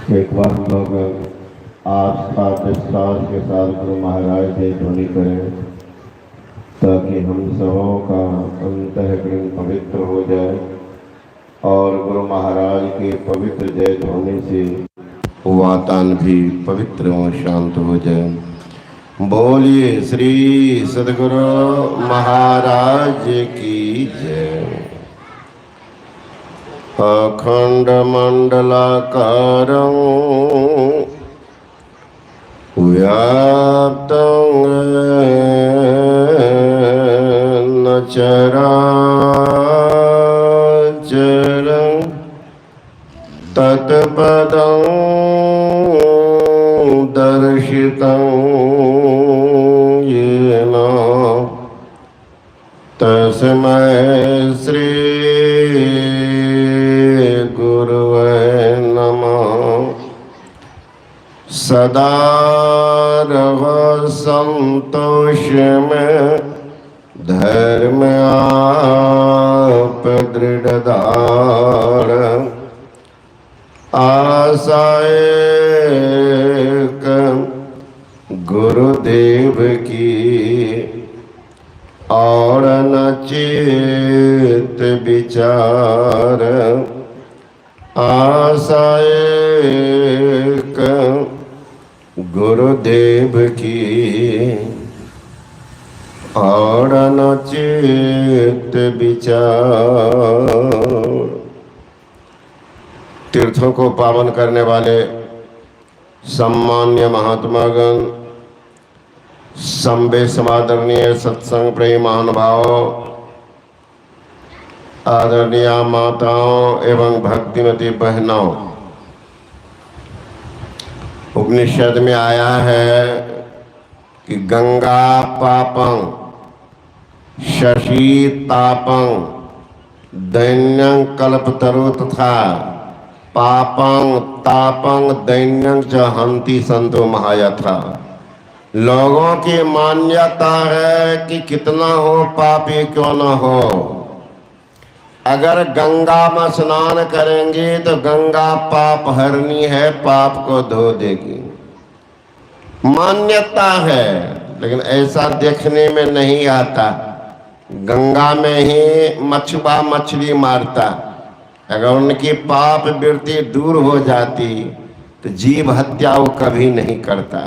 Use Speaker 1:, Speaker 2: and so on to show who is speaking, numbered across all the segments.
Speaker 1: एक बार हम लोग आस्था विश्वास के साथ गुरु महाराज की ध्वनि करें ताकि हम सबों का अंतःकरण पवित्र हो जाए और गुरु महाराज के पवित्र जय ध्वनि से वातावरण भी पवित्र और शांत हो जाए। बोलिए श्री सद्गुरु महाराज की जय। अखंड मंडलाकारं व्याप्तं येन चराचरं तत्पदं दर्शितं येन तस्मै श्री गुरुवे नमः। सदा रह संतोष में धर्म आप दृढ़दार आशाएक गुरुदेव की और न चित विचार आशाएक गुरुदेव की और न चित विचार। तीर्थों को पावन करने वाले सम्मान्य महात्मागण, संबे समादरणीय सत्संग प्रेमी महानुभाव, आदरणीय माताओं एवं भक्तिमती बहनों, उपनिषद में आया है कि गंगा पापं शशि तापं दैन्यं कल्पतरु तथा पापं तापं दैन्यं च हन्ति संतो महायथा। लोगों की मान्यता है कि कितना हो पापी क्यों न हो, अगर गंगा में स्नान करेंगे तो गंगा पाप हरनी है, पाप को धो देगी। मान्यता है, लेकिन ऐसा देखने में नहीं आता। गंगा में ही मछुआ मछली मारता, अगर उनकी पाप वृत्ति दूर हो जाती तो जीव हत्या वो कभी नहीं करता।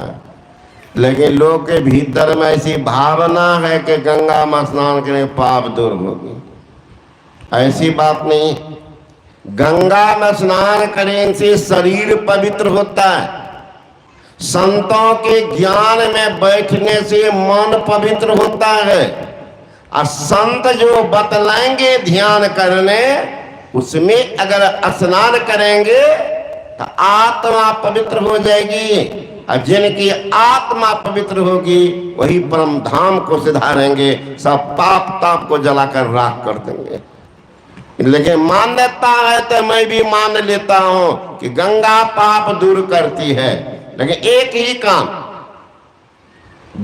Speaker 1: लेकिन लोग के भीतर में ऐसी भावना है कि गंगा में स्नान करें पाप दूर होगी। ऐसी बात नहीं। गंगा में स्नान करने से शरीर पवित्र होता है, संतों के ज्ञान में बैठने से मन पवित्र होता है, और संत जो बतलाएंगे ध्यान करने उसमें अगर स्नान करेंगे तो आत्मा पवित्र हो जाएगी, और जिनकी आत्मा पवित्र होगी वही परम धाम को सिधारेंगे, सब पाप ताप को जलाकर राख कर देंगे। लेकिन मान्यता है तो मैं भी मान लेता हूं कि गंगा पाप दूर करती है, लेकिन एक ही काम,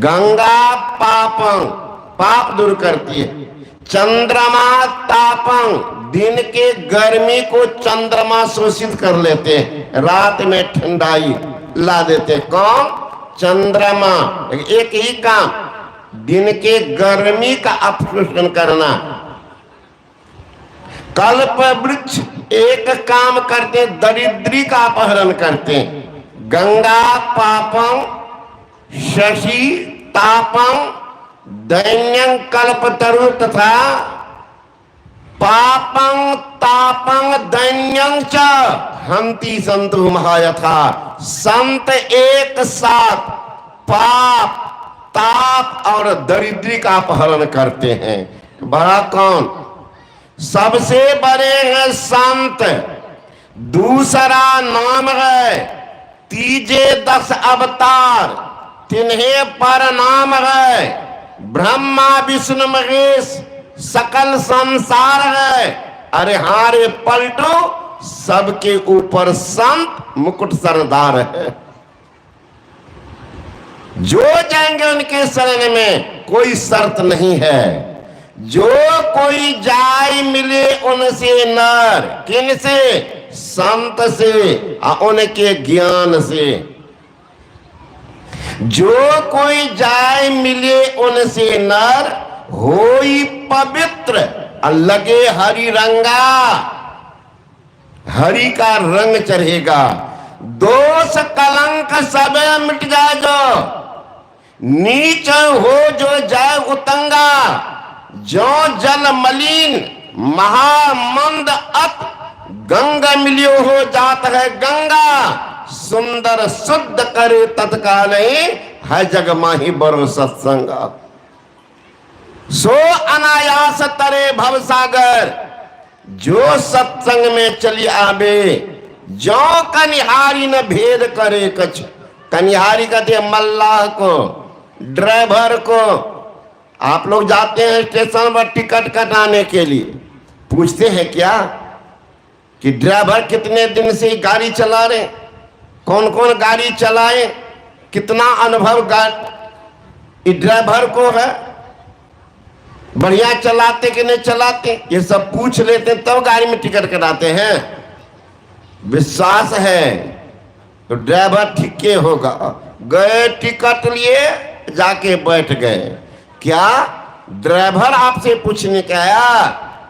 Speaker 1: गंगा पापं पाप दूर करती है, चंद्रमा तापं दिन के गर्मी को चंद्रमा शोषित कर लेते हैं, रात में ठंडाई ला देते। कौन? चंद्रमा। एक ही काम, दिन के गर्मी का अपशोषण करना। कल्प वृक्ष एक काम करते, दरिद्री का अपहरण करते। गंगा पापं शशि तापं दैन्यं कल्पतरु तथा पापं तापं दैन्यं च हन्ति संतो महायथा। संत एक साथ पाप ताप और दरिद्री का अपहरण करते हैं। बड़ा कौन? सबसे बड़े हैं संत। दूसरा नाम है तीजे 10 अवतार, तिन्हें पर नाम है ब्रह्मा विष्णु महेश, सकल संसार है। अरे हारे पलटो, सबके ऊपर संत मुकुट सरदार है। जो जाएंगे उनके शरण में कोई शर्त नहीं है। जो कोई जाय मिले उनसे नर, किनसे? संत से और उनके ज्ञान से। जो कोई जाय मिले उनसे नर होई पवित्र लगे हरि रंगा। हरि का रंग चढ़ेगा, दोष कलंक सब मिट जाए। जो नीच हो जो जाय उतंगा, जो जल मलिन महामंद अत गंगा मिलियो हो जात है गंगा। सुंदर शुद्ध करे तत्काल है जग माही बरो सत्संगा। सो अनायास तरे भव सागर, जो सत्संग में चली आवे। जो कनिहारी न भेद करे कछ। कनिहारी कहते मल्लाह को, ड्राइवर को। आप लोग जाते हैं स्टेशन पर टिकट कटाने के लिए, पूछते हैं क्या कि ड्राइवर कितने दिन से गाड़ी चला रहे, कौन कौन गाड़ी चलाए, कितना अनुभव गाड़ी ड्राइवर को है, बढ़िया चलाते कि नहीं चलाते, ये सब पूछ लेते हैं तब गाड़ी में टिकट कटाते हैं। विश्वास है तो ड्राइवर ठीक होगा। गए टिकट लिए, जाके बैठ गए। क्या ड्राइवर आपसे पूछने का आया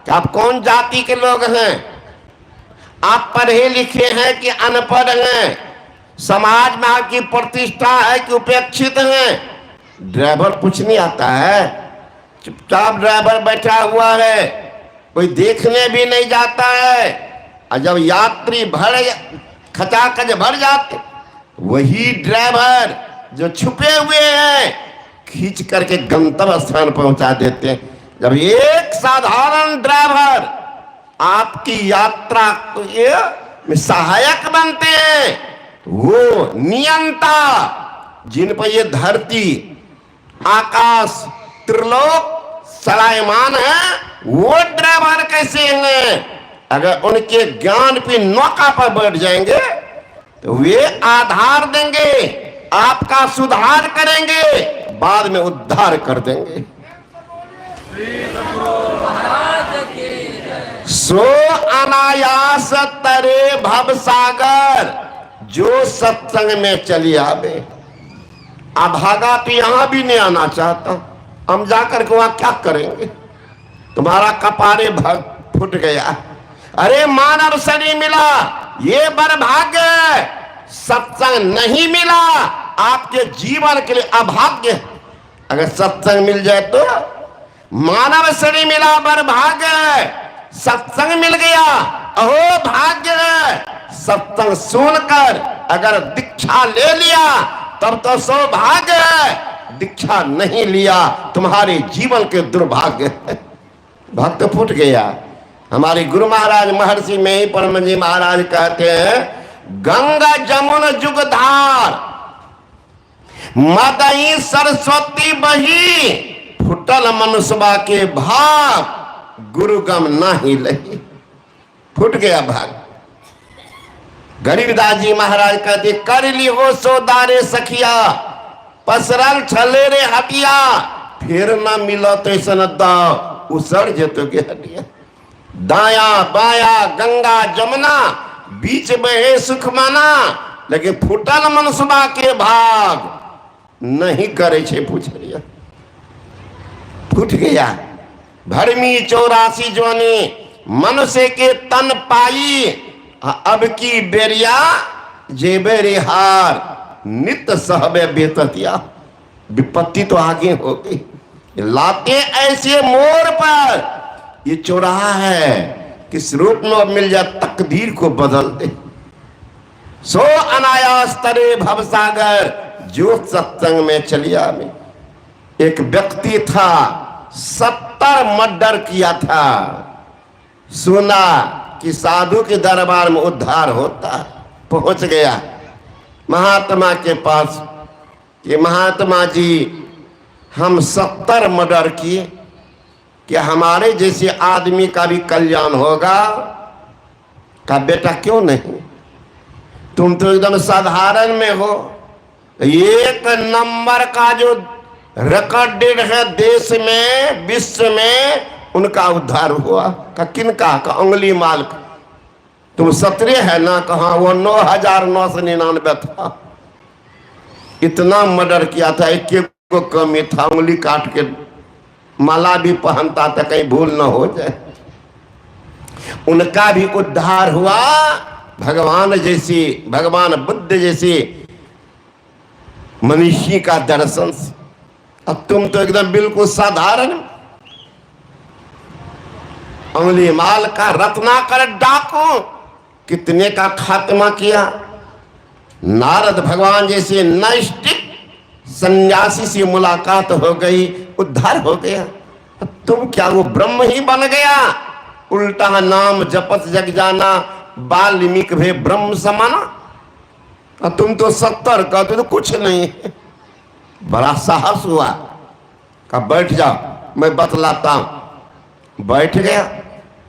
Speaker 1: कि आप कौन जाति के लोग हैं, आप पढ़े लिखे हैं कि अनपढ़ हैं, समाज में आपकी प्रतिष्ठा है कि उपेक्षित हैं। ड्राइवर पूछने आता है, चुपचाप ड्राइवर बैठा हुआ है, कोई देखने भी नहीं जाता है। और जब यात्री खचाखच भर जाते, वही ड्राइवर जो छुपे हुए हैं खींच करके गंतव्य स्थान पहुंचा देते हैं। जब एक साधारण ड्राइवर आपकी यात्रा में सहायक बनते हैं, वो नियंता जिन पर ये धरती आकाश त्रिलोक सलायमान है, वो ड्राइवर कैसे हैं? अगर उनके ज्ञान पे नौका पर बैठ जाएंगे तो वे आधार देंगे, आपका सुधार करेंगे, बाद में उद्धार कर देंगे। सो अनायास तरे भव सागर, जो सत्संग में चली आवे। अभागा तो यहां भी नहीं आना चाहता, हम जाकर के वहां क्या करेंगे? तुम्हारा कपारे भग फूट गया। अरे मानव शरीर मिला, ये बर्भाग्य है। सत्संग नहीं मिला, आपके जीवन के लिए अभाग्य। अगर सत्संग मिल जाए तो मानव शरीर मिला, बर्भाग्य है। सत्संग मिल गया, अहो भाग्य है। सत्संग सुनकर अगर दीक्षा ले लिया तब तो सौभाग्य है। दीक्षा नहीं लिया, तुम्हारे जीवन के दुर्भाग्य है। भक्त फूट गया। हमारे गुरु महाराज महर्षि में ही परम जी महाराज कहते हैं, गंगा जमुन जुगधार मदई सरस्वती बही, फुटल मनुष्यबा के भाग गुरुगम नाही लही। फूट गया भाग। गरीबदास जी महाराज कहते, कर ली हो सोदारे सखिया, पसरल छले रे हटिया, फिर न मिलो तो ऐसा दाव उसड़ जेतो के हटिया। दाया बाया गंगा जमुना, बीच बहे सुख माना, लेकिन फुटल मनसुबा के भाग नहीं करे छे पूछरिया। फूट गया। भरमी 84 जोनी मनुष्य के तन पाई, अब की बेरिया जेबे रिहार, नित सहबे बेततिया। विपत्ति तो आगे हो गई। लाते ऐसे मोर पर, ये चौराहा है, किस रूप में अब मिल जाए तकदीर को बदल दे। सो अनायास तरे भवसागर, जो सत्संग में चलिया में। एक व्यक्ति था, 70 मर्डर किया था। सुना कि साधु के दरबार में उद्धार होता, पहुंच गया महात्मा के पास कि महात्मा जी, हम 70 मर्डर किए, क्या हमारे जैसे आदमी का भी कल्याण होगा? का बेटा क्यों नहीं, तुम तो एकदम साधारण में हो। एक नंबर का जो रिकॉर्डेड है देश में, विश्व में, उनका उद्धार हुआ। का किनका? का उंगली माल का। तुम 17 है ना, कहा वो 9,999 था। इतना मर्डर किया था, एक एक को कमी था, उंगली काट के माला भी पहनता था कहीं भूल ना हो जाए। उनका भी उद्धार हुआ भगवान जैसी, भगवान बुद्ध जैसी मनीषी का दर्शन से। अब तुम तो एकदम बिल्कुल साधारण उंगली माल का रत्नाकर डाकू, कितने का खात्मा किया। नारद भगवान जैसे नैष्ठिक सन्यासी से मुलाकात हो गई, उद्धार हो गया। तुम क्या वो ब्रह्म ही बन गया? उल्टा नाम जपत जग जाना, वाल्मीकि भे ब्रह्म समाना। और तुम तो 70 का तो कुछ नहीं। बड़ा साहस हुआ। कब बैठ जाओ मैं बतलाता हूं। बैठ गया।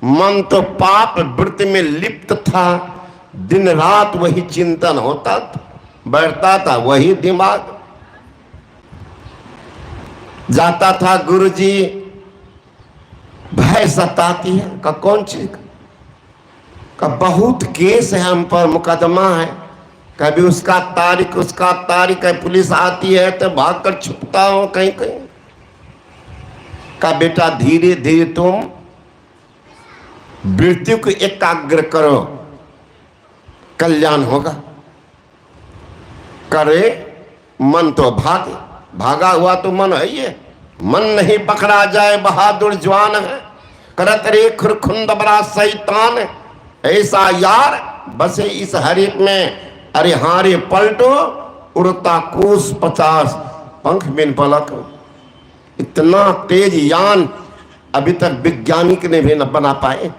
Speaker 1: मन तो पाप वृत्ति में लिप्त था, दिन रात वही चिंतन होता था, बैठता था वही दिमाग। जाता था गुरुजी, भय सताती है। का कौन चीज का? बहुत केस है हम पर, मुकदमा है। कभी उसका तारीख है, पुलिस आती है तो भागकर छुपता हूं कहीं कहीं। का बेटा धीरे धीरे तुम वृत्ति को एकाग्र करो, कल्याण होगा। करे मन तो भागे, भागा हुआ तो मन है ये। मन नहीं पकड़ा जाए बहादुर जवान है, करत रे खुरखुंद बड़ा शैतान है। ऐसा यार बसे इस हरित में, अरे हारे पलटो उड़ता कोस 50 पंख बिन पलक। इतना तेज यान अभी तक वैज्ञानिक ने भी न बना पाए।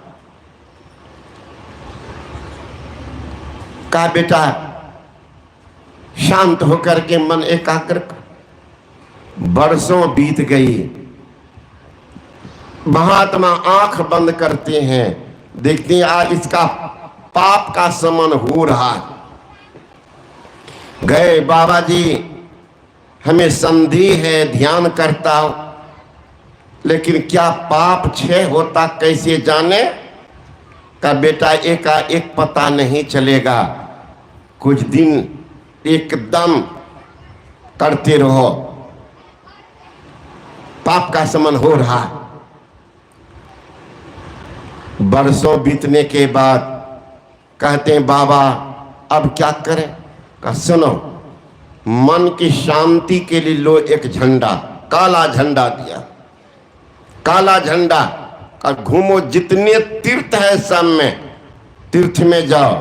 Speaker 1: का बेटा शांत होकर के मन एकाग्र। बरसों बीत गई। महात्मा आंख बंद करते हैं, देखते हैं आज इसका पाप का समन हो रहा है। गए बाबा जी, हमें संदेह है, ध्यान करता हूं, लेकिन क्या पाप क्षय होता कैसे जाने? का बेटा एकाएक पता नहीं चलेगा। कुछ दिन एकदम करते रहो, पाप का समन हो रहा। बरसों बीतने के बाद कहते हैं बाबा अब क्या करें? का सुनो, मन की शांति के लिए लो एक झंडा, काला झंडा दिया। काला झंडा का घूमो, जितने तीर्थ है सब में, तीर्थ में जाओ,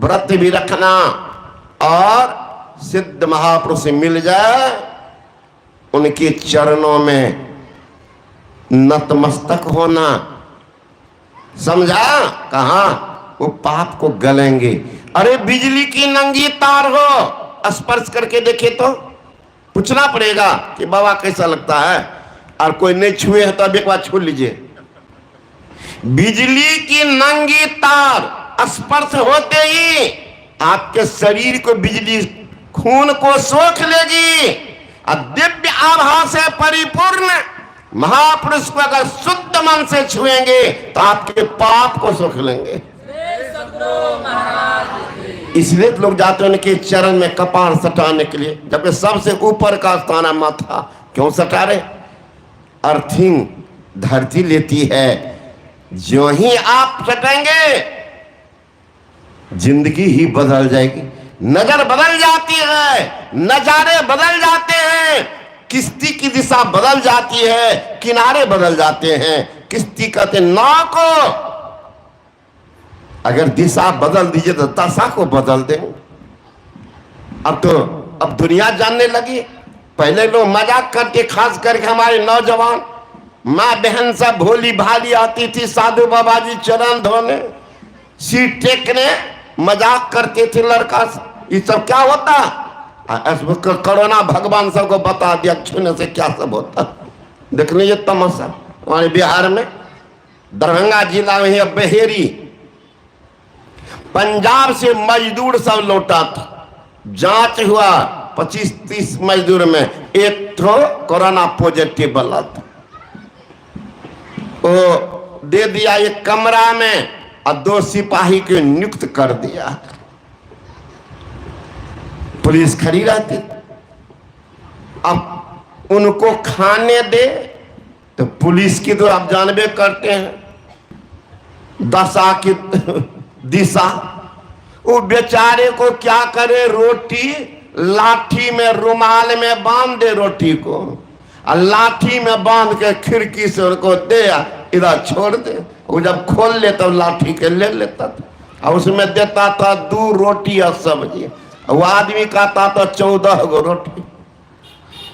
Speaker 1: व्रत भी रखना और सिद्ध महापुरुष मिल जाए उनके चरणों में नतमस्तक होना। समझा? कहा वो पाप को गलेंगे। अरे बिजली की नंगी तार हो, स्पर्श करके देखे तो पूछना पड़ेगा कि बाबा कैसा लगता है, और कोई नहीं छुए है तो अब एक बार छू लीजिए। बिजली की नंगी तार स्पर्श होते ही आपके शरीर को बिजली खून को सोख लेगी, और दिव्य आभा से परिपूर्ण महापुरुष को अगर शुद्ध मन से छुएंगे तो आपके पाप को सोख लेंगे। इसलिए तो लोग जाते हैं उनके चरण में कपाल सटाने के लिए, जबकि सबसे ऊपर का स्थान है माथा। क्यों सटा रहे? अर्थिंग धरती लेती है। जो ही आप सटेंगे जिंदगी ही बदल जाएगी, नजर बदल जाती है, नजारे बदल जाते हैं, किश्ती की दिशा बदल जाती है, किनारे बदल जाते हैं। किश्ती कहते नाव को अगर दिशा बदल दीजिए तो दशा को बदल दें। अब दुनिया जानने लगी। पहले लोग मजाक करके, खास करके हमारे नौजवान, माँ बहन सब भोली भाली आती थी साधु बाबा जी चरण धोने, सिर टेकने, मजाक करते थे लड़का से। ये सब क्या होता? कोरोना भगवान सबको बता दिया छूने से क्या सब होता। देख लीजिए तमाशा। हमारे बिहार में दरभंगा जिला में है बहेरी, पंजाब से मजदूर सब लौटा था। जांच हुआ 25-30 मजदूर में एक तो कोरोना पॉजिटिव वाला था। वो दे दिया एक कमरा में और 2 सिपाही को नियुक्त कर दिया। पुलिस खड़ी रहती। अब उनको खाने दे तो पुलिस की तो आप जानबे करते हैं दशा की दिशा। वो बेचारे को क्या करे, रोटी लाठी में रुमाल में बांध दे रोटी को, और लाठी में बांध के खिड़की से उनको दे, इधर छोड़ दे। वो जब खोल ले तब लाठी के ले लेता था और उसमें देता था 2 रोटी और सब्जी। वो आदमी कहता था 14 गो रोटी।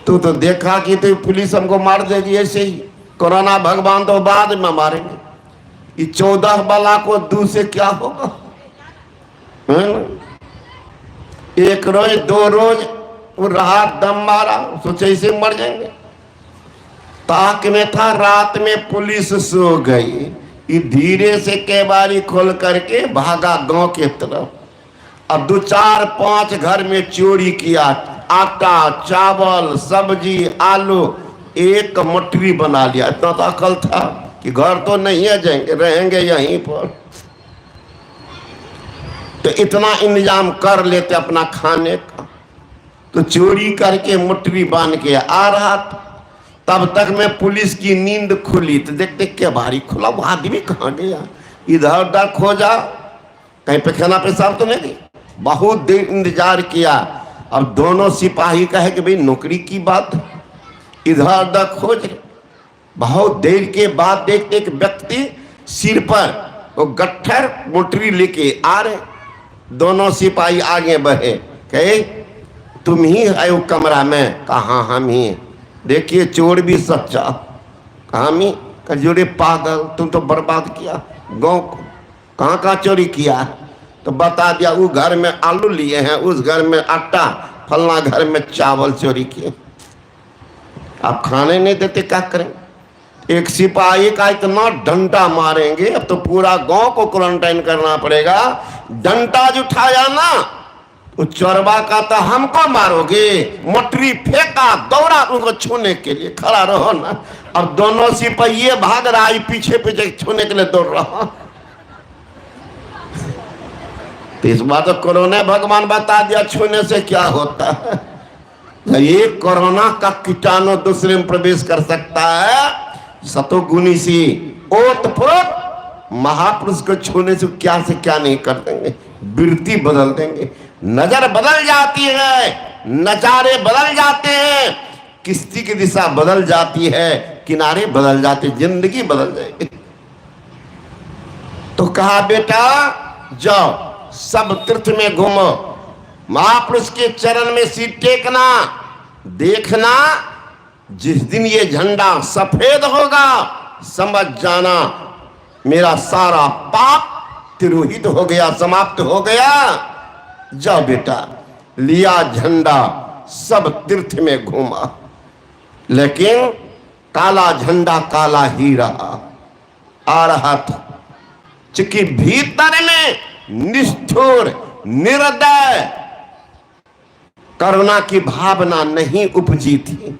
Speaker 1: तू तो देखा कि तो पुलिस हमको मार देगी ऐसे ही। कोरोना भगवान तो बाद में मारेंगे, ये 14 वाला को 2 से क्या होगा? एक रोज 2 रोज रहा, दम मारा, सोचे इसे मर जाएंगे। ताक में था, रात में पुलिस सो गई, ये धीरे से केवाड़ी खोल करके भागा गांव के तरफ। अब 2, 4, 5 घर में चोरी किया, आटा, चावल, सब्जी, आलू, एक मटरी बना लिया। इतना तो अकल था कि घर तो नहीं है, जाएंगे रहेंगे यहीं पर, तो इतना इंतजाम कर लेते अपना खाने का। तो चोरी करके मटरी बांध के आ रहा था, तब तक में पुलिस की नींद खुली तो देखते क्या भारी खुला, वो आदमी कहाँ गया? इधर उधर खोजा, कहीं पे खाना पेशाब तो नहीं दी। बहुत देर इंतजार किया। अब दोनों सिपाही कहे कि भाई नौकरी की बात, इधर उधर खोज। बहुत देर के बाद देखते एक व्यक्ति सिर पर वो गट्ठर मोटरी लेके आ रहे। दोनों सिपाही आगे बढ़े, कहे तुम ही है वो कमरा में? कहा हम ही। देखिए चोर भी सच्चा, हम ही। जोड़े पागल, तुम तो बर्बाद किया गाँव को, कहाँ कहाँ चोरी किया? तो बता दिया, वो घर में आलू लिए हैं, उस घर में आटा, फलना घर में चावल चोरी किए। आप खाने नहीं देते क्या करें? एक सिपाही का इतना डंडा मारेंगे, अब तो पूरा गांव को क्वारंटाइन करना पड़ेगा। डंडा जो उठाया ना, वो चोरबा का तो हमको मारोगे, मटरी फेंका, दौड़ा उनको छूने के लिए, खड़ा रहो ना। अब दोनों सिपाही भाग रहा है, पीछे पीछे छूने के लिए दौड़ रहा। तो इस बात तो कोरोना भगवान बता दिया छूने से क्या होता है। एक कोरोना का कीटाणु दूसरे में प्रवेश कर सकता है। सतोगुनी सी ओतप्रोत महापुरुष को छूने से क्या नहीं कर देंगे, वृत्ति बदल देंगे, नजर बदल जाती है, नजारे बदल जाते हैं, किश्ती की दिशा बदल जाती है, किनारे बदल जाते, जिंदगी बदल जाएगी। तो कहा बेटा जाओ सब तीर्थ में घूमो, महापुरुष के चरण में सिर टेकना, देखना जिस दिन ये झंडा सफेद होगा समझ जाना मेरा सारा पाप तिरोहित हो गया, समाप्त हो गया। जाओ बेटा, लिया झंडा, सब तीर्थ में घूमा, लेकिन काला झंडा काला ही रहा, आ रहा था। चूंकि भीतर में निष्ठुर निर्दय करुणा की भावना नहीं उपजी थी।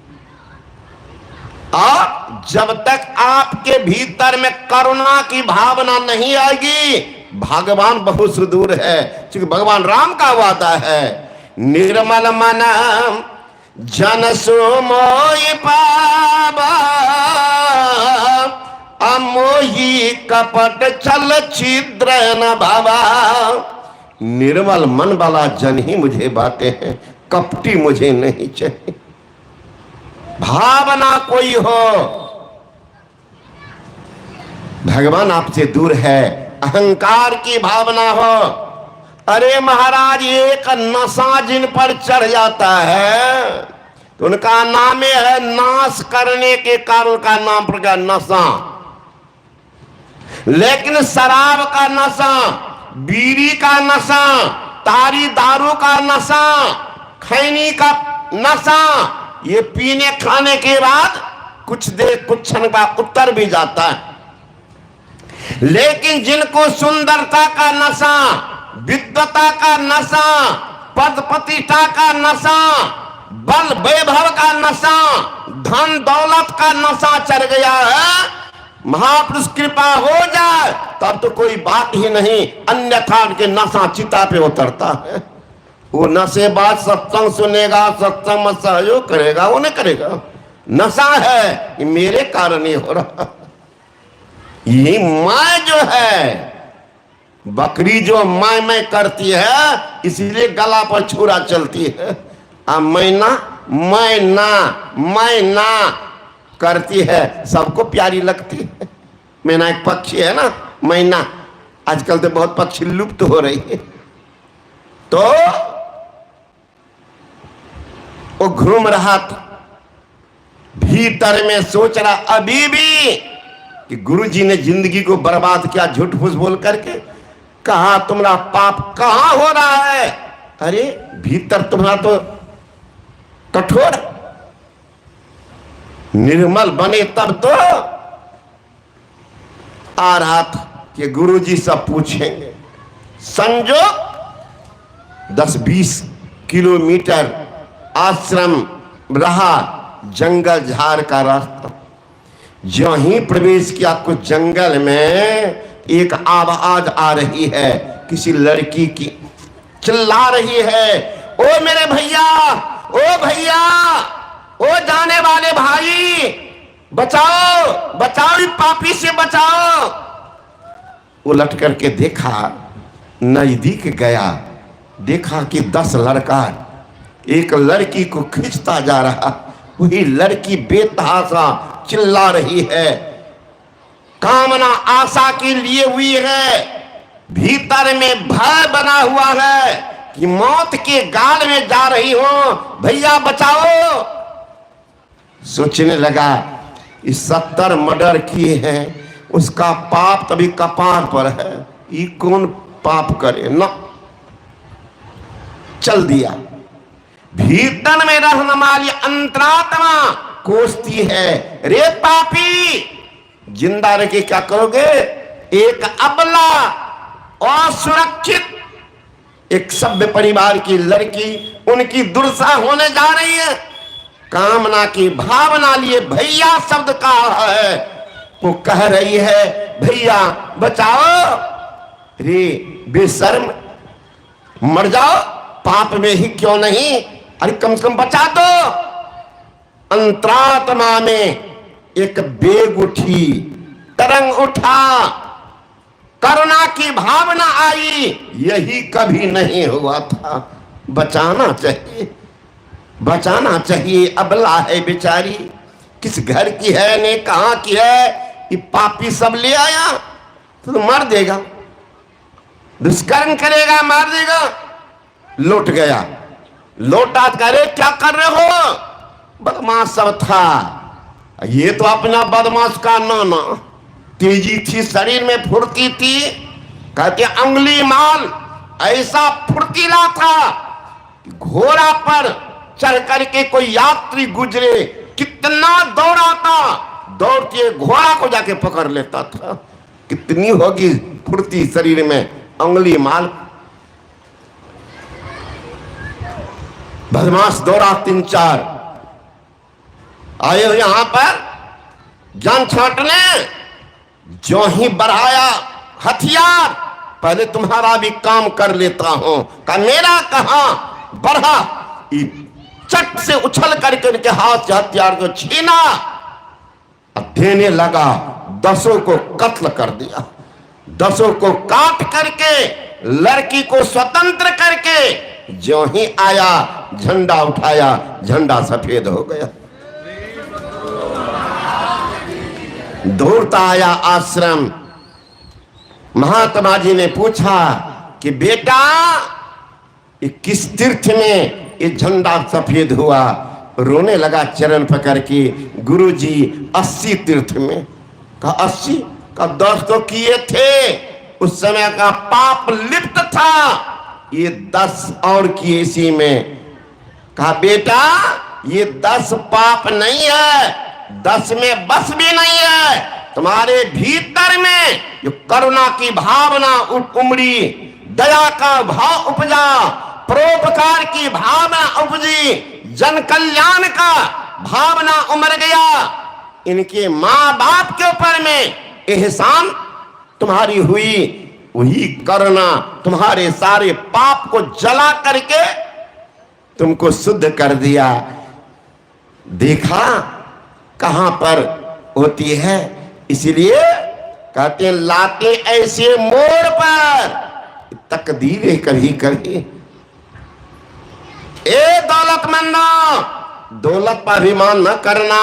Speaker 1: और जब तक आपके भीतर में करुणा की भावना नहीं आएगी, भगवान बहुत सुदूर है। क्योंकि भगवान राम का वादा है, निर्मल मन जन सो मोहि पावा, अमोही कपट छल छिद्र न भावा। निर्मल मन वाला जन ही मुझे बातें हैं, कपटी मुझे नहीं चाहिए। भावना कोई हो, भगवान आपसे दूर है। अहंकार की भावना हो, अरे महाराज एक नशा जिन पर चढ़ जाता है तो उनका नाम है नाश करने के कारण का नाम पड़ गया नशा। लेकिन शराब का नशा, बीड़ी का नशा, तारी दारू का नशा, खैनी का नशा, ये पीने खाने के बाद कुछ देर कुछ क्षण बाद उतर भी जाता है। लेकिन जिनको सुंदरता का नशा, विद्वता का नशा, पद प्रतिष्ठा का नशा, बल वैभव का नशा, धन दौलत का नशा चढ़ गया है, महापुरुष कृपा हो जाए तब तो कोई बात ही नहीं, अन्यथा के नशा चिता पे उतरता है। वो नशेबाज सत्संग सुनेगा, सत्संग में सहयोग करेगा, वो नहीं करेगा। नशा है कि मेरे कारण ही हो रहा। ये माय जो है, बकरी जो मैं करती है इसलिए गला पर छुरा चलती है। मैं ना करती है, सबको प्यारी लगती है। मैना एक पक्षी है ना, मैना। आजकल तो बहुत पक्षी लुप्त हो रही है। तो वो घूम रहा था, भीतर में सोच रहा अभी भी कि गुरुजी ने जिंदगी को बर्बाद किया झूठ फूस बोल करके। कहा तुम्हारा पाप कहां हो रहा है? अरे भीतर तुम्हारा तो कठोर, निर्मल बने तब तो आ रहा था कि गुरुजी सब पूछेंगे। संजोग 10-20 किलोमीटर आश्रम रहा, जंगल झाड़ का रास्ता। जो ही प्रवेश किया कुछ जंगल में, एक आवाज आ रही है किसी लड़की की, चिल्ला रही है, ओ मेरे भैया, ओ भैया, ओ जाने वाले भाई, बचाओ बचाओ, इस पापी से बचाओ। उलट करके देखा, नजदीक गया, देखा कि 10 लड़का एक लड़की को खींचता जा रहा। वही लड़की बेतहाशा चिल्ला रही है, कामना आशा के लिए हुई है, भीतर में भय बना हुआ है कि मौत के गाल में जा रही हो, भैया बचाओ। सोचने लगा इस 70 मर्डर किए हैं, उसका पाप तभी कपार पर है, ये कौन पाप करे ना। चल दिया। भीतर में रहने वाली अंतरात्मा कोसती है, रे पापी, जिंदा रह के क्या करोगे? एक अबला असुरक्षित एक सभ्य परिवार की लड़की, उनकी दुर्दशा होने जा रही है। कामना की भावना लिए भैया शब्द कहा है, वो कह रही है भैया बचाओ। रे बेशर्म, मर जाओ पाप में ही क्यों नहीं, अरे कम से कम बचा दो। अंतरात्मा में एक बेग उठी, तरंग उठा, करुणा की भावना आई। यही कभी नहीं हुआ था, बचाना चाहिए, बचाना चाहिए। अबला है बेचारी, किस घर की है ने कहां की है, ये पापी सब ले आया तो मर देगा, दुष्कर्म करेगा, मार देगा। लौट गया, लौटा करे क्या कर रहे हो? बदमाश सब था। ये तो अपना बदमाश का नाना, तेजी थी, शरीर में फुर्ती थी, कहते अंगुली माल ऐसा फुर्तीला था, घोड़ा पर चढ़ करके कोई यात्री गुजरे कितना दौड़ाता, दौड़ते घोड़ा को जाके पकड़ लेता था। कितनी होगी फुर्ती शरीर में, अंगुली माल। बदमाश दौड़ा 3-4 आए हो यहां पर जान छांटने। जो ही बढ़ाया हथियार, पहले तुम्हारा भी काम कर लेता हूं, का मेरा कहां बढ़ा। चट से उछल करके उनके हाथ से हथियार को छीना, देने लगा। 10 को कत्ल कर दिया, 10 को काट करके, लड़की को स्वतंत्र करके जो ही आया, झंडा उठाया, झंडा सफेद हो गया। दौड़ता आया आश्रम। महात्मा जी ने पूछा कि बेटा ये किस तीर्थ में ये झंडा सफेद हुआ? रोने लगा चरण पकड़ के, गुरुजी 80 तीर्थ में। कहा 80? का 10 तो किए थे, उस समय का पाप लिप्त था, ये 10 और किए इसी में। कहा बेटा ये 10 पाप नहीं है, 10 में बस भी नहीं है। तुम्हारे भीतर में जो करुणा की भावना उमड़ी, दया का भाव उपजा, परोपकार की भावना उपजी, जन कल्याण का भावना उमड़ गया, इनके माँ बाप के ऊपर में एहसान तुम्हारी हुई, वही करना। तुम्हारे सारे पाप को जला करके तुमको शुद्ध कर दिया। देखा कहां पर होती है, इसलिए कहते हैं लाते ऐसे मोड़ पर तकदीरें कभी कभी। ए दौलतमंदों, दौलत पर अभिमान न करना।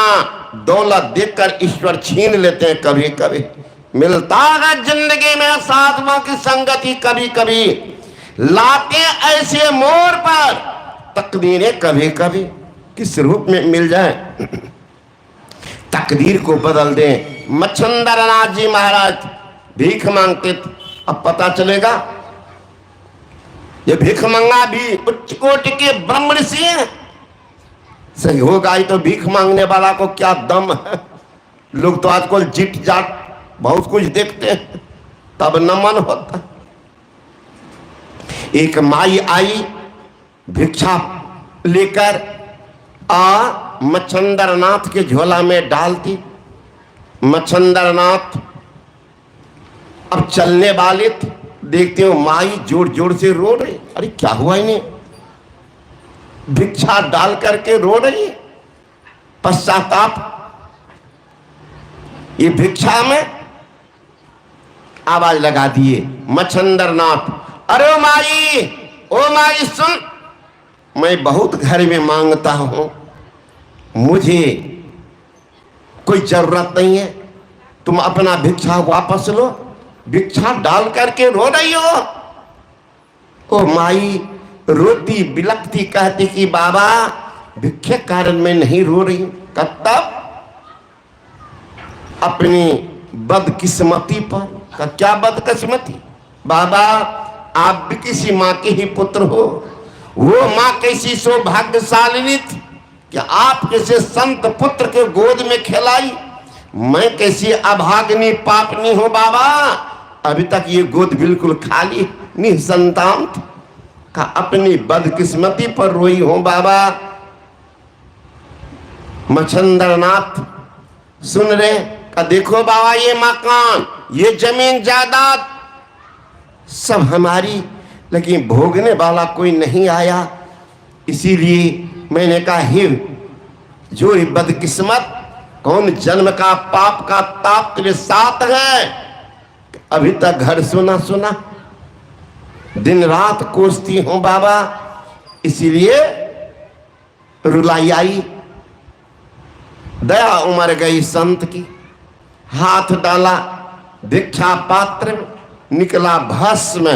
Speaker 1: दौलत देखकर ईश्वर छीन लेते हैं कभी कभी। मिलता है जिंदगी में साधुओं की संगति कभी कभी। लाते ऐसे मोड़ पर तकदीरें कभी कभी। किस रूप में मिल जाए तकदीर को बदल दें। मच्छिंद्रनाथ जी महाराज भीख मांगते थे। अब पता चलेगा ये भीख मंगा भी उच्च कोटि के ब्रह्म ऋषि हैं। सही होगा ही तो भीख मांगने वाला को क्या दम है। लोग तो आजकल जिट जाट बहुत कुछ देखते हैं, तब न मन होता। एक माई आई भिक्षा लेकर मच्छिंद्रनाथ के झोला में डालती। मच्छिंद्रनाथ अब चलने वाले थे, देखते हो माई जोर जोर से रो रही। अरे क्या हुआ इन्हें, भिक्षा डाल करके रो रही है। पश्चाताप, ये भिक्षा में आवाज लगा दिए मच्छिंद्रनाथ, अरे ओ माई सुन, मैं बहुत घर में मांगता हूं, मुझे कोई जरूरत नहीं है, तुम अपना भिक्षा वापस लो। भिक्षा डाल करके रो रही हो। ओ माई रोती बिलखती कहती कि बाबा भिक्षा कारण मैं नहीं रो रही हूं। तब अपनी बदकिस्मती पर का क्या बदकिस्मती, बाबा आप भी किसी माँ के ही पुत्र हो। वो माँ कैसी सौभाग्यशालिनी थी कि आप किसी संत पुत्र के गोद में खिलाई। मैं कैसी अभाग्नी पापनी हूं बाबा, अभी तक ये गोद बिल्कुल खाली निसंतान थी। का अपनी बदकिस्मती पर रोई हूं बाबा। मच्छिंद्रनाथ सुन रहे का देखो बाबा ये मकान, ये जमीन जायदाद सब हमारी, लेकिन भोगने वाला कोई नहीं आया। इसीलिए मैंने कहा हे जो बदकिस्मत, कौन जन्म का पाप का ताप तेरे साथ है। अभी तक घर सुना सुना दिन रात कोसती हूं बाबा। इसीलिए रुलाई आई। दया उमड़ गई संत की, हाथ डाला भिक्षा पात्र में, निकला भस्म।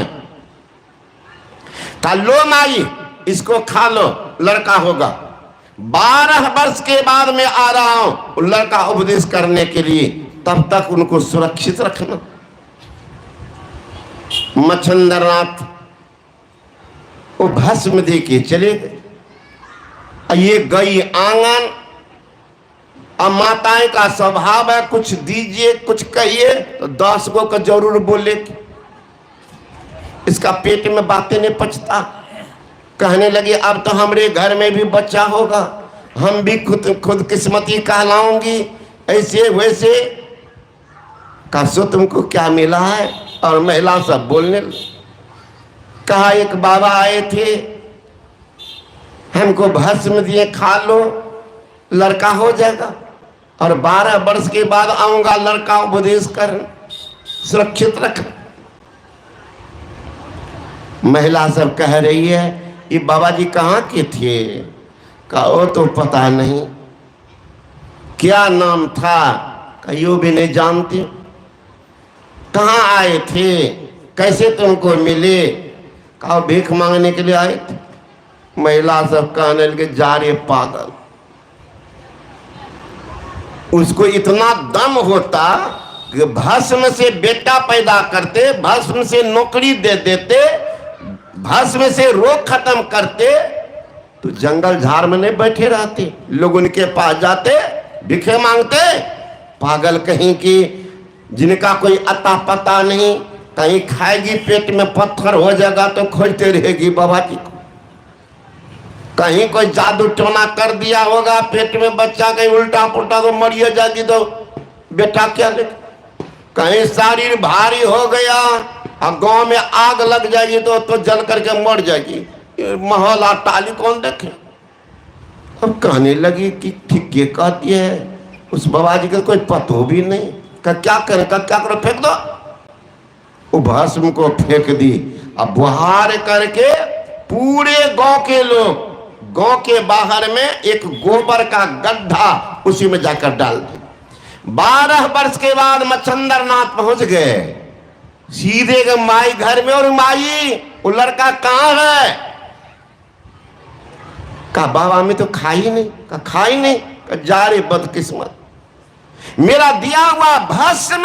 Speaker 1: कहा लो माई इसको खा लो, लड़का होगा। 12 वर्ष के बाद मैं आ रहा हूं लड़का उपदेश करने के लिए, तब तक उनको सुरक्षित रखना। मच्छिंद्रनाथ वो भस्म दे के चले गए। ये गई आंगन। अब माताएं का स्वभाव है कुछ दीजिए कुछ कहिए तो 10 गो का जरूर बोले, इसका पेट में बातें नहीं पचता। कहने लगे अब तो हमारे घर में भी बच्चा होगा, हम भी खुद किस्मती कहलाऊंगी, ऐसे वैसे। कसो तुमको क्या मिला है, और महिला सब बोलने। कहा एक बाबा आए थे, हमको भस्म दिए खा लो लड़का हो जाएगा, और 12 वर्ष के बाद आऊंगा लड़का उपदेश कर, सुरक्षित रख। महिला सब कह रही है ये बाबा जी कहाँ के थे। कहा वो तो पता नहीं, क्या नाम था कहियो भी नहीं जानते। कहाँ आए थे, कैसे तुमको मिले। कहा भीख मांगने के लिए आए थे। महिला सब कहने लगे जा रे पागल, उसको इतना दम होता कि भस्म से बेटा पैदा करते, भस्म से नौकरी दे देते, भस्म से रोग खत्म करते, तो जंगल झाड़ में नहीं बैठे रहते, लोग उनके पास जाते भिखे मांगते। पागल कहीं की, जिनका कोई अता पता नहीं, कहीं खाएगी पेट में पत्थर हो जाएगा तो खोजते रहेगी बाबा जी को। कहीं कोई जादू टोना कर दिया होगा, पेट में बच्चा कहीं उल्टा पुल्टा तो मरिया जाएगी तो बेटा क्या लिख, कहीं शरीर भारी हो गया और गांव में आग लग जाएगी तो जल करके मर जाएगी, माहौल टाली कौन देखे। अब कहने लगी कि ठीक ये कहती है, उस बाबा जी का कोई पतो भी नहीं, का क्या करे, का क्या करो, फेंक दो। वो भस्म को फेंक दी। अब बुहार करके पूरे गांव के लोग, गांव के बाहर में एक गोबर का गड्ढा, उसी में जाकर डाल दिया। 12 वर्ष के बाद मच्छंदर नाथ पहुंच गए सीधे के माई घर में, और माई वो लड़का कहाँ है, का बाबा में तो खाई नहीं, का खाई नहीं, का जा रे बदकिस्मत, मेरा दिया हुआ भस्म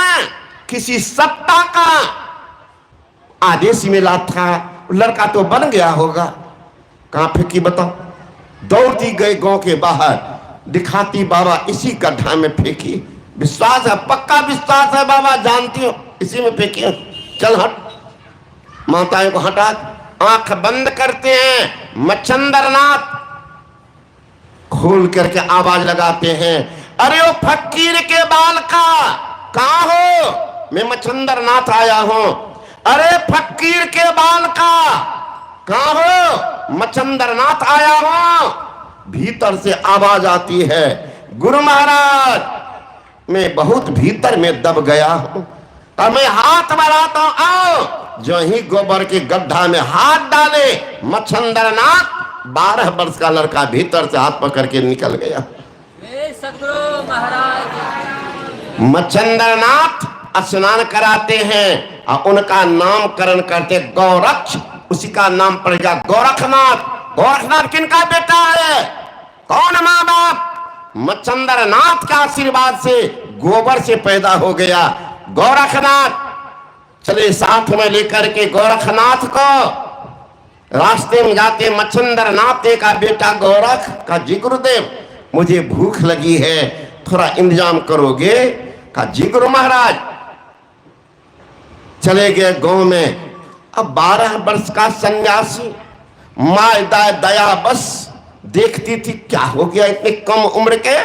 Speaker 1: किसी सत्ता का आदेश मिला था, लड़का तो बन गया होगा, कहां फेंकी बताओ। दौड़ती गई गांव के बाहर, दिखाती बाबा इसी गड्ढा में फेंकी, विश्वास है, पक्का विश्वास है बाबा, जानती हो इसी में फेंकी, चल हट। माताएं को हटा, आंख बंद करते हैं, मच्छंदर नाथ खोल करके आवाज लगाते हैं, अरे ओ फकीर के बाल का कहां हो, मैं मच्छंदर नाथ आया हूं। अरे फकीर के बाल का कहां हो, मच्छंदर नाथ आया हूं। भीतर से आवाज आती है, गुरु महाराज मैं बहुत भीतर में दब गया हूं, और मैं हाथ बढ़ाता हूं, आओ। जो ही गोबर के गड्ढा में हाथ डाले, मच्छंदर नाथ 12 वर्ष का लड़का भीतर से हाथ पकड़ के निकल गया।
Speaker 2: सद्गुरु महाराज
Speaker 1: मच्छंदर नाथ स्नान कराते हैं और उनका नामकरण करते, गौरक्ष, उसी का नाम पड़ गया गोरखनाथ। गोरखनाथ किनका बेटा है, कौन माँ बाप, मच्छंदर नाथ के आशीर्वाद से गोबर से पैदा हो गया गोरखनाथ। चले साथ में लेकर के गोरखनाथ को, रास्ते में जाते मच्छंदर नाथ का बेटा गोरख का, जी गुरुदेव मुझे भूख लगी है, थोड़ा इंतजाम करोगे, का जी गुरु महाराज। चले गए गांव में। अब 12 वर्ष का सन्यासी, माँ दया बस देखती थी क्या हो गया इतने कम उम्र के।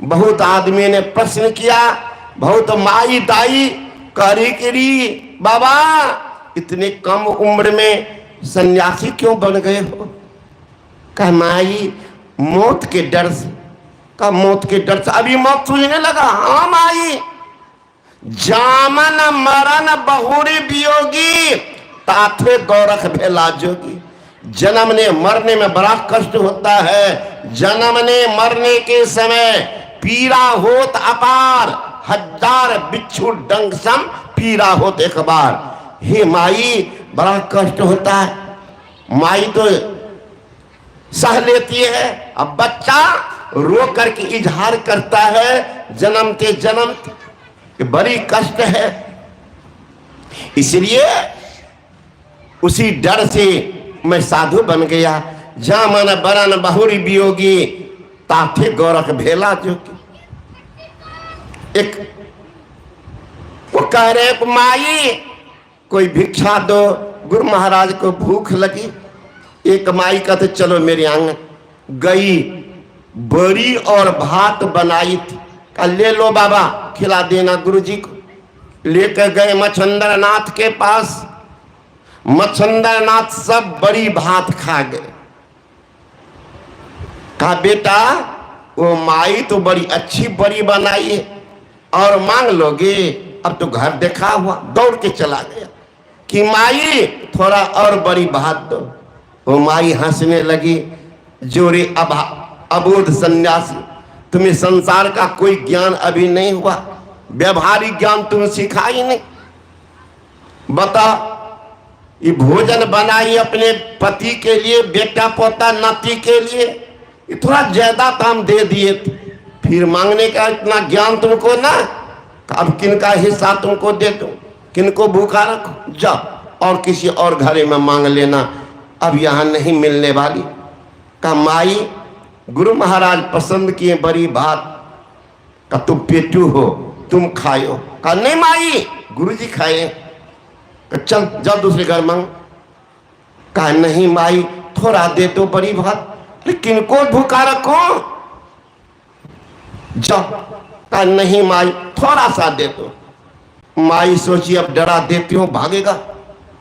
Speaker 1: बहुत आदमी ने प्रश्न किया, बहुत माई दाई करी बाबा इतने कम उम्र में सन्यासी क्यों बन गए हो। कहा माई मौत के डर से, का मौत के डर से, अभी मौत सूझने लगा। हाँ माई, जामन मरण बहुरी वियोगी ताथे गोरख भेला जोगी। जन्मने मरने में बड़ा कष्ट होता है, जन्मने मरने के समय पीड़ा होत अपार, 1000 बिच्छू डंग सम पीड़ा होत एक बार। हे माई बड़ा कष्ट होता है। माई तो सह लेती है, अब बच्चा रो करके इजहार करता है जन्मते जन्मते कि बड़ी कष्ट है। इसलिए उसी डर से मैं साधु बन गया। जामन बरन बहुरी वियोगी ताथे गोरख भेला जोगी। एक वो कह रहे माई कोई भिक्षा दो, गुरु महाराज को भूख लगी। एक माई कहते चलो मेरे आंगन गई, बड़ी और भात बनाई थी, कहा ले लो बाबा खिला देना गुरुजी को। लेकर गए मच्छंदर नाथ के पास। मच्छंदर नाथ सब बड़ी भात खा गए। कहा बेटा वो माई तो बड़ी अच्छी बड़ी बनाई है, और मांग लोगे। अब तो घर देखा हुआ, दौड़ के चला गया कि माई थोड़ा और बड़ी भात दो। वो माई हंसने लगी, जोरे अबोध सन्यासी, तुम्हें संसार का कोई ज्ञान अभी नहीं हुआ, व्यवहारिक ज्ञान तुम सीखा ही नहीं। बता ये भोजन बनाई अपने पति के लिए, बेटा पोता नाती के लिए, ये थोड़ा ज्यादा काम दे दिए, फिर मांगने का इतना ज्ञान तुमको ना। अब किनका हिस्सा तुमको दे दूं, किनको भूखा रखो, जाओ और किसी और घरे में मांग लेना, अब यहाँ नहीं मिलने वाली। का माई गुरु महाराज पसंद किए बड़ी बात, का तुम पेटू हो तुम खाओ। का नहीं माई गुरुजी खाए। चल जाओ दूसरे घर मांग। कहा नहीं माई थोड़ा दे दो बड़ी बात, लेकिन को भूखा रखो? जाओ। कहा नहीं माई थोड़ा सा दे दो। माई सोची अब डरा देती हूँ भागेगा।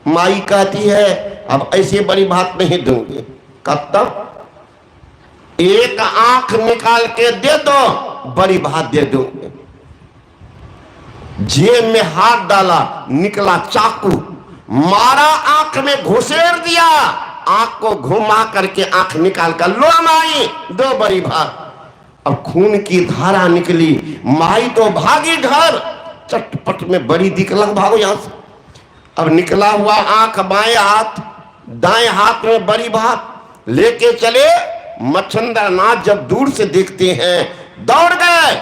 Speaker 1: माई कहती है अब ऐसी बड़ी बात नहीं दूंगी। कब तक? एक आंख निकाल के दे दो, बड़ी बात दे दूंगी। जेब में हाथ डाला, निकला चाकू, मारा, आंख में घुसेड़ दिया, आंख को घुमा करके आंख निकाल कर लो माई दो, बड़ी बात। अब खून की धारा निकली, माई तो भागी घर, चटपट में बड़ी दिखला, भागो यहां से। अब निकला हुआ आंख बाएं हाथ, दाएं हाथ में बड़ी बात लेके चले। मच्छिंद्र नाथ जब दूर से देखते हैं दौड़ गए।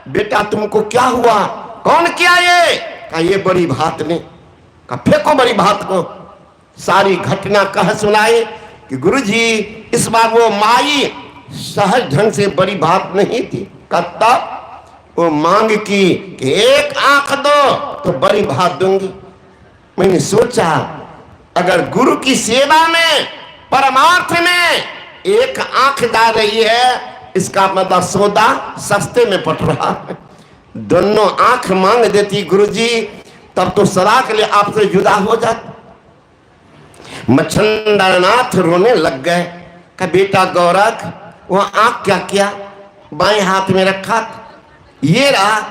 Speaker 1: बेटा तुमको क्या हुआ? कौन किया ये? कहा ये बड़ी भात ने। कहा फेंको बड़ी भात को। सारी घटना कह सुनाए कि गुरुजी इस बार वो माई सहज ढंग से बड़ी बात नहीं थी। तब वो मांग की कि एक आंख दो तो बड़ी बात दूंगी। मैंने सोचा अगर गुरु की सेवा में परमार्थ में एक आंख जा रही है, इसका मतलब सौदा सस्ते में पट रहा है। दोनों आंख मांग देती गुरुजी, तब तो सदा के लिए आपसे जुदा हो जाता। मच्छिंद्र नाथ रोने लग गए। कहा बेटा गौरख वो आंख क्या किया? बाएं हाथ में रखा था, ये रहा।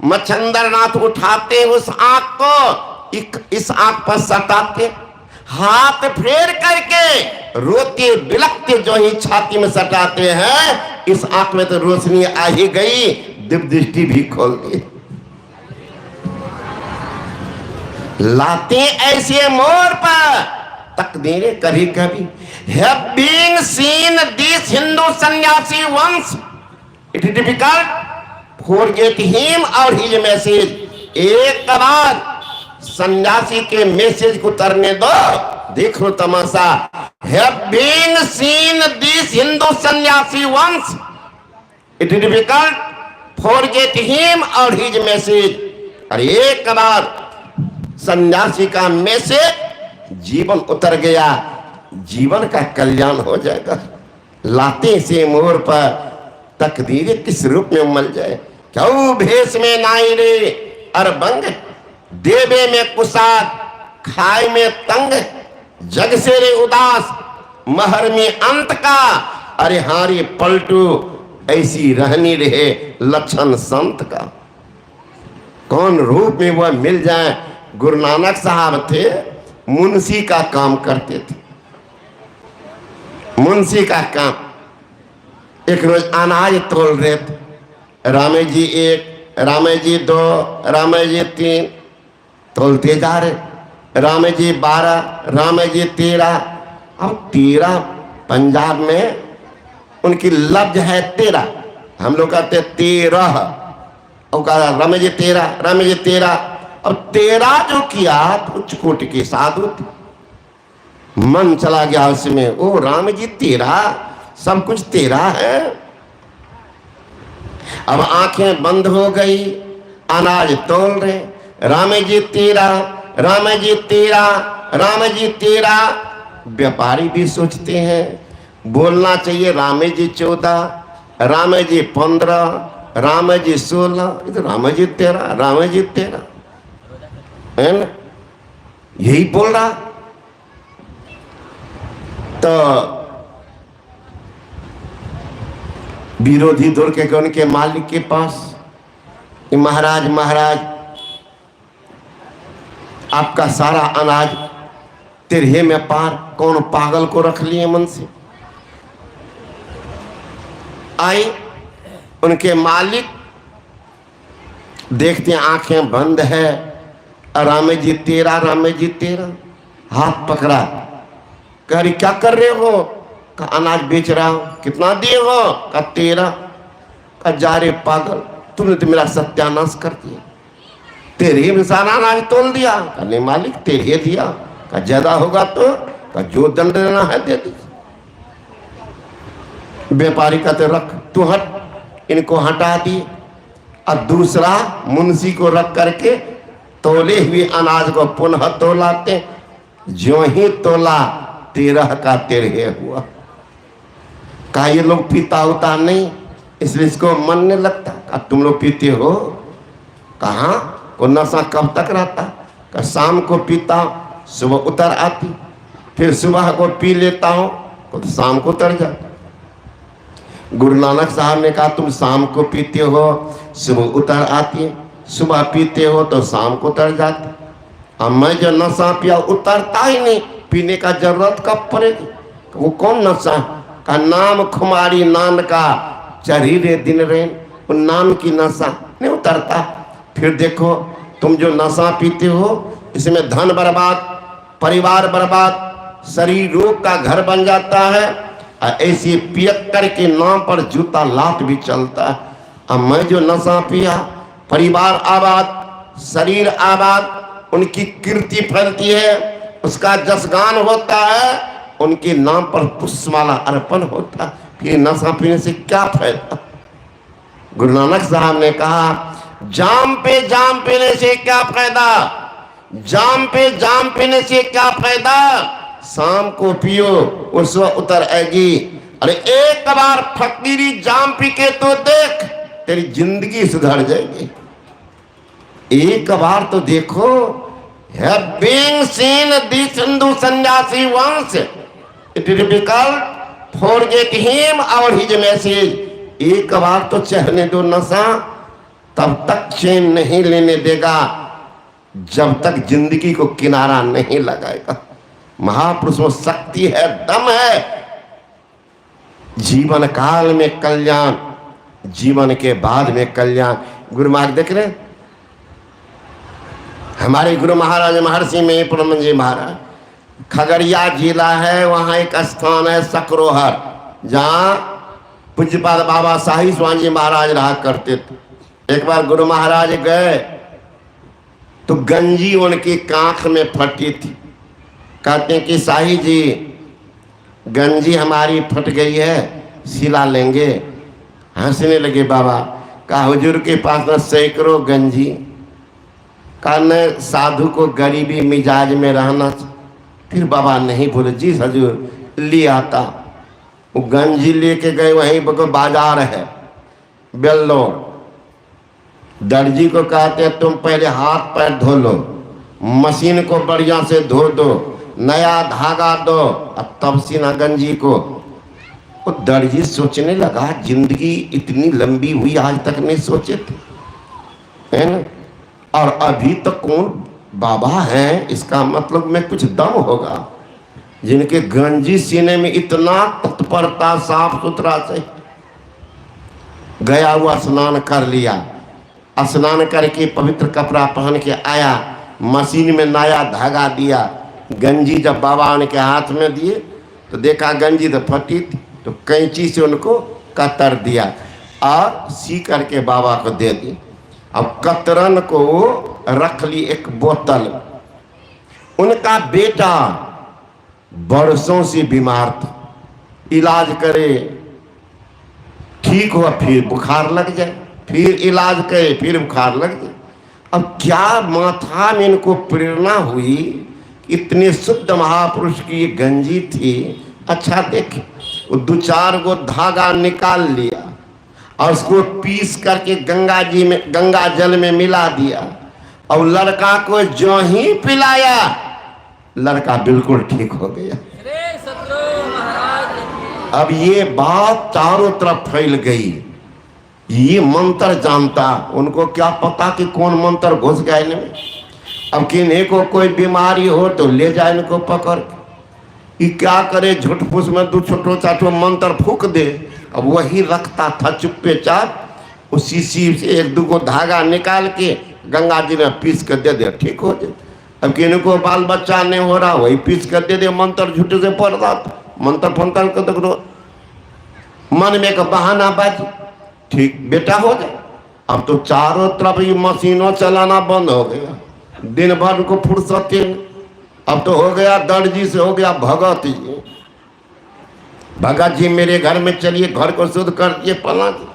Speaker 1: मच्छिंद्र नाथ उठाते उस आंख को, इस आंख पर सटाते, हाथ फेर करके रोते बिलखते जो ही छाती में सटाते हैं, इस आंख में तो रोशनी आ ही गई, दिव्य दृष्टि भी खोल दी। लाते ऐसे मोर पर तकदीरें कभी कभी। Have been seen this Hindu सन्यासी once. It is difficult forget him और his message. एक बार सन्यासी के मैसेज को उतरने दो, देख लो तमाशा। Have been seen this Hindu सन्यासी once. It is difficult forget him और his message. अरे एक बार सन्यासी का मैसेज जीवन उतर गया, जीवन का कल्याण हो जाएगा। लाते से मोर पर तकदीरें किस रूप में उमल जाए। क्यों भेष में नाई रे अरबंग, देवे में कुसाद, खाए में तंग, जग से रे उदास, महर में अंत का। अरे हारी पलटू ऐसी रहनी रहे लक्षण संत का। कौन रूप में वह मिल जाए। गुरु नानक साहब थे, मुंशी का काम करते थे, मुंशी का काम। एक रोज अनाज तोल रहे थे। रामे जी 1, रामे जी 2, रामे जी 3 तोलते जा रहे। रामे जी 12, रामे जी 13। अब 13 पंजाब में उनकी लफ्ज है 13, हम लोग कहते 13। और कहा रामे जी 13, रामे जी 13। अब 13 जो किया उच्च कोटि के साधु थे। मन चला गया उसमें, ओ राम जी 13, सब कुछ 13 है। अब आंखें बंद हो गई, अनाज तोल रहे। राम जी 13, राम जी 13, राम जी 13। व्यापारी भी सोचते हैं बोलना चाहिए राम जी 14, राम जी 15, राम जी 16, इधर राम जी 13, राम जी 13 है ना, यही बोल रहा। तो विरोधी दौड़ के उनके मालिक के पास, महाराज महाराज आपका सारा अनाज तिरहे में पार, कौन पागल को रख लिए मन से। आए उनके मालिक, देखते आंखें बंद है। राम जी 13, राम जी 13। हाथ पकड़ा, कह रही क्या कर रहे हो? का अनाज बेच रहा हूं। कितना दिए हो? का 13। का जा रे पागल, तुमने तो मेरा सत्यानाश कर दिया, तेरे में सारा अनाज तोल दिया। कहने मालिक तेरे दिया। का ज्यादा होगा तो का जो दंड देना है दे दीजिए। व्यापारी कहते रख, तू हट। इनको हटा दिए और दूसरा मुंशी को रख करके तोले हुए अनाज को पुनः तोलाते। जो ही तोला 13 का 13 हुआ। कहा ये लोग पीता होता नहीं, इसलिए इसको मन नहीं लगता। कहा तुम लोग पीते हो? कहाँ? वो नशा कब तक रहता? कहा शाम को पीता, सुबह उतर आती, फिर सुबह को पी लेता हूँ तो शाम को उतर जाता। गुरु नानक साहब ने कहा तुम शाम को पीते हो, सुबह उतर आती है, सुबह पीते हो तो शाम को उतर जाती। अब मैं जो नशा पिया उतरता ही नहीं, पीने का जरूरत कब पड़ेगी? वो कौन नशा? का नाम खुमारी नान का चढ़ी रे दिन रेन, वो नाम की नशा नहीं उतरता। फिर देखो तुम जो नशा पीते हो इसमें धन बर्बाद, परिवार बर्बाद, शरीर रोग का घर बन जाता है। ऐसी पियक्कर के नाम पर जूता लात भी चलता है। अब मैं जो नशा पिया, परिवार आबाद, शरीर आबाद, उनकी कीर्ति फैलती है, उसका जसगान होता है, उनके नाम पर पुष्पमाला अर्पण होता है। फिर नशा पीने से क्या फायदा? गुरु नानक साहब ने कहा जाम पे जाम पीने से क्या फायदा, जाम पे जाम पीने से क्या फायदा, शाम को पियो उस वक्त उतर आएगी। अरे एक बार फकीरी जाम पी के तो देख, तेरी जिंदगी सुधर जाएगी। एक बार तो देखो। Having seen this Hindu sannyasi once, it is difficult forget him or his message. एक बार तो चढ़ने दो नशा, तब तक चैन नहीं लेने देगा जब तक जिंदगी को किनारा नहीं लगाएगा। महापुरुष में शक्ति है, दम है। जीवन काल में कल्याण, जीवन के बाद में कल्याण। गुरु महाराज देख रहे हैं, हमारे गुरु महाराज महर्षि में परम जी महाराज, खगड़िया जिला है, वहाँ एक स्थान है सकरोहर, जहाँ पूज्यपाद बाबा शाही स्वामी जी महाराज रहा करते थे। एक बार गुरु महाराज गए तो गंजी उनकी कांख में फटी थी। कहते हैं कि शाही जी गंजी हमारी फट गई है, सिला लेंगे। हंसने लगे बाबा। कहा हुजूर के पास न सैकड़ों गंजी, कहा न साधु को गरीबी मिजाज में रहना। फिर बाबा नहीं बोले जी हजूर ले आता। वो गंजी लेके गए, वहीं पर बाजार है बेल्लोर। दर्जी को कहते हैं तुम पहले हाथ पैर धो लो, मशीन को बढ़िया से धो दो, नया धागा दो, अब तब सीना गंजी को। वो दर्जी सोचने लगा जिंदगी इतनी लंबी हुई आज तक नहीं सोचे थे, है ना? और अभी तक कौन बाबा हैं, इसका मतलब में कुछ दम होगा जिनके गंजी सीने में इतना तत्परता, साफ सुथरा से। गया हुआ स्नान कर लिया, स्नान करके पवित्र कपड़ा पहन के आया, मशीन में नया धागा दिया। गंजी जब बाबा उनके हाथ में दिए तो देखा गंजी तो फटी थी, तो कैंची से उनको कतर दिया और सी करके बाबा को दे दी। अब कतरन को रख ली एक बोतल। उनका बेटा बरसों से बीमार था, इलाज करे ठीक हुआ, फिर बुखार लग जाए, फिर इलाज करे, फिर बुखार लग जाए। अब क्या माथा में इनको प्रेरणा हुई, इतने शुद्ध महापुरुष की ये गंजी थी। अच्छा देख, वो 2-4 गो धागा निकाल लिया और उसको पीस करके गंगा जल में मिला दिया और लड़का को जो ही पिलाया, लड़का बिल्कुल ठीक हो गया। अब ये बात चारों तरफ फैल गई। ये मंत्र जानता, उनको क्या पता कि कौन मंत्र घुस गया इनमें। अब किन्हीं को कोई बीमारी हो तो ले जाए इनको पकड़। ये क्या करे, झूठ फूस में 2 छोटो चाटो मंत्र फूक दे। अब वही रखता था चुप्पे चाप, उसी सी से 1-2 गो धागा निकाल के गंगा जी में पीस कर दे दे, ठीक हो जाए। अब किन्हीं को बाल बच्चा नहीं हो रहा, वही पीस कर दे दे, मंत्र झूठे से पढ़ रहा था, मंत्र फंतर कर दो, मन में एक बहाना बाजी, ठीक बेटा हो जाए। अब तो चारों तरफ ये मशीनों चलाना बंद हो गया, दिन भर को फुर्सत के। अब तो हो गया दर्जी से हो गया भगत जी। भगत जी मेरे घर में चलिए, घर को शुद्ध कर दिए पला जी।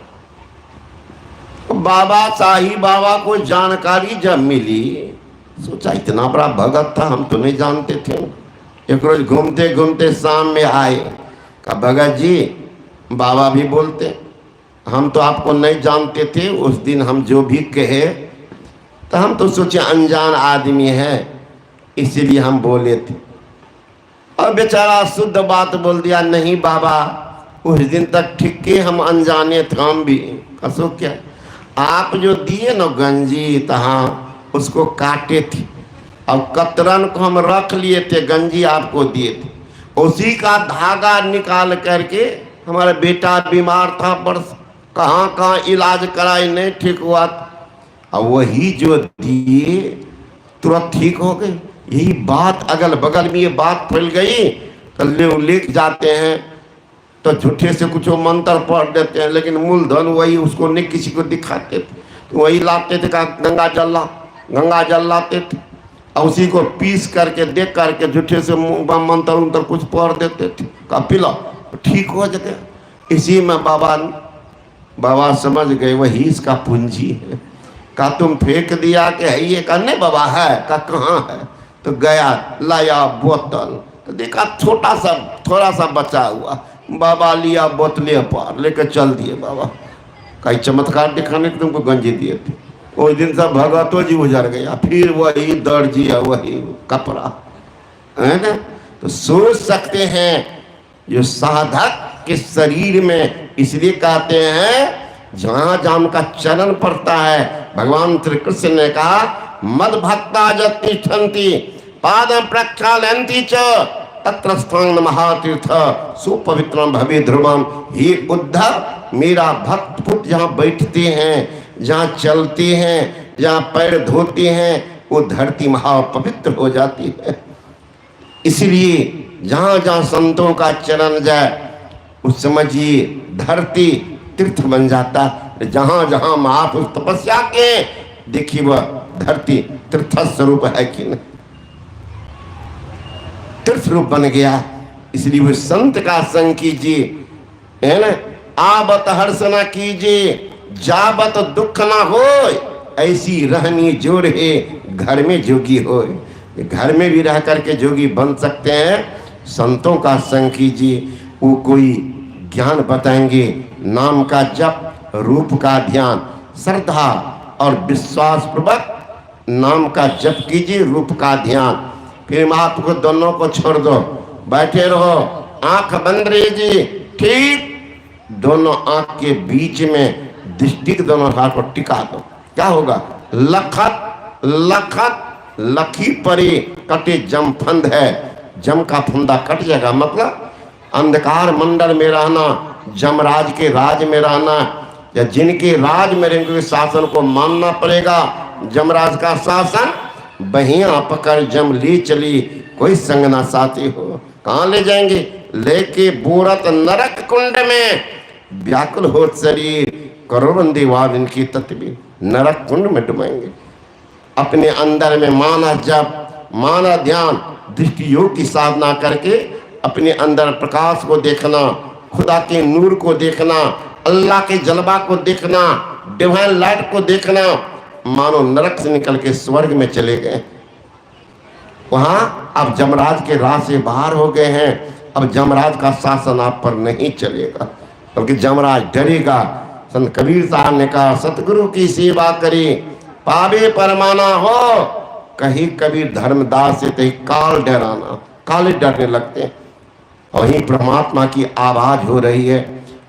Speaker 1: बाबा शाही बाबा को जानकारी जब मिली, सोचा इतना बड़ा भगत था, हम तो नहीं जानते थे। एक रोज घूमते घूमते शाम में आए, कहा भगत जी बाबा भी बोलते, हम तो आपको नहीं जानते थे, उस दिन हम जो भी कहे तो हम तो सोचे अनजान आदमी है इसीलिए हम बोले थे। और बेचारा शुद्ध बात बोल दिया, नहीं बाबा उस दिन तक ठीक के हम अनजाने थे, हम भी कसो क्या आप जो दिए ना गंजी तहाँ उसको काटे थे और कतरन को हम रख लिए थे, गंजी आपको दिए थे, उसी का धागा निकाल करके हमारा बेटा बीमार था, पर कहाँ कहाँ इलाज कराई नहीं ठीक हुआ था, और वही जो दिए तुरंत ठीक हो गए। यही बात अगल बगल में ये बात फैल गई तो ले जाते हैं तो झूठे से कुछ मंत्र पढ़ देते हैं, लेकिन मूलधन वही उसको नहीं किसी को दिखाते थे, तो वही लाते थे, कहा गंगा जल लाते थे और उसी को पीस करके देख करके झूठे से मंत्र उंत्र कुछ पढ़ देते थे, कहा पिला ठीक हो जाते। इसी में बाबा समझ गए वही इसका पूंजी है। कहा तुम फेंक दिया कि है ये, कहा नहीं बाबा है, कहा कहाँ है, तो गया लाया बोतल, तो देखा छोटा सा थोड़ा सा बचा हुआ, बाबा लिया बोतले पार लेकर चल दिए। बाबा कई चमत्कार दिखाने के तुमको गंजी दिए थे, उस दिन से भगतो जी उजड़ गया, फिर वही दर्जी है वही कपड़ा है ना। तो सोच सकते हैं जो साधक के शरीर में, इसलिए कहते हैं जहां जहां उनका चरण पड़ता है, भगवान श्री कृष्ण ने कहा मद भक्ता जति ठंती पाद प्रक्षालयंती च तत्र स्थान महातीर्थ सुपवित्रम भवे ध्रुवम। हे उद्धव मेरा भक्त पुत्र जहाँ बैठते हैं, जहाँ चलते हैं, जहाँ पैर धोते हैं, वो धरती महापवित्र हो जाती है। इसलिए जहाँ जहाँ संतों का चरण जाए उस समझिए धरती तीर्थ बन जाता। जहाँ जहाँ महापुरुष तपस्या के देखिए वह धरती तीर्थ स्वरूप है कि नहीं, तीर्थ रूप बन गया। इसलिए वो संत का संग कीजिए, है ना। आवत हर्ष न कीजिए जावत दुख ना हो, ऐसी रहनी जोर है घर में जोगी हो। घर में भी रह करके जोगी बन सकते हैं। संतों का संग कीजिए, वो कोई ज्ञान बताएंगे, नाम का जप, रूप का ध्यान, श्रद्धा और विश्वास पूर्वक नाम का जप कीजिए, रूप का ध्यान। फिर आपको दोनों को छोड़ दो, बैठे रहो, आंख बंद रहिए, ठीक दोनों आंख के बीच में दृष्टि के दोनों हाथ को टिका दो। क्या होगा? लखत लखत लखी परी कटे जम फंद है, जम का फंदा कट जाएगा। मतलब अंधकार मंडल में रहना, जमराज के राज में रहना, या जिनके राज में रहेंगे शासन को मानना पड़ेगा। जमराज का शासन बहिया पकड़ जम ले चली, कोई संग ना साथी हो। कहाँ ले जाएंगे? लेके बोरत नरक कुंड में, व्याकुल हो शरीर करोड़ों देवाद इनकी तत्वी नरक कुंड में डुबाएंगे। अपने अंदर में माना जप, माना ध्यान, दृष्टि योग की साधना करके अपने अंदर प्रकाश को देखना, खुदा के नूर को देखना, अल्लाह के जलवा को देखना, डिवाइन लाइट को देखना, मानो नरक से निकल के स्वर्ग में चले गए। वहां अब जमराज के राज से बाहर हो गए हैं। अब जमराज का शासन आप पर नहीं चलेगा, बल्कि जमराज डरेगा। संत कबीर साहब ने कहा सतगुरु की सेवा करी पावे परमाना हो, कहीं कबीर धर्मदास से कहीं काल डराना, काले डरने लगते हैं। वहीं परमात्मा की आवाज हो रही है,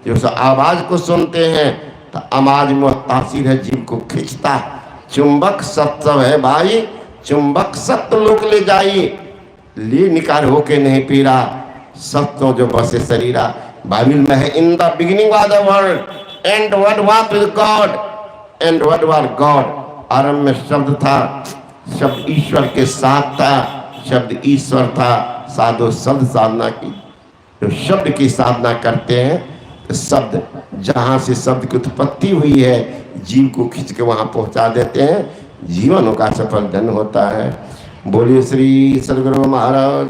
Speaker 1: जो उस आवाज को सुनते हैं तो आवाज में तासीर है, जीव को खींचता है। चुंबक सत्य है भाई, चुंबक सत्य लोक ले जाई, ले निकाल होके नहीं पी रहा, सत्यों जो बसे शरीरा। बाइबल में है in the beginning was the word and word was with God and word was God. आरंभ में शब्द था, शब्द ईश्वर के साथ था, शब्द ईश्वर था। साधो शब्द साधना की, जो शब्द की साधना करते हैं तो शब्द जहाँ से शब्द की उत्पत्ति हुई है, जीव को खींच के वहाँ पहुँचा देते हैं। जीवन का सफल धन होता है। बोलिए श्री सद्गुरु महाराज।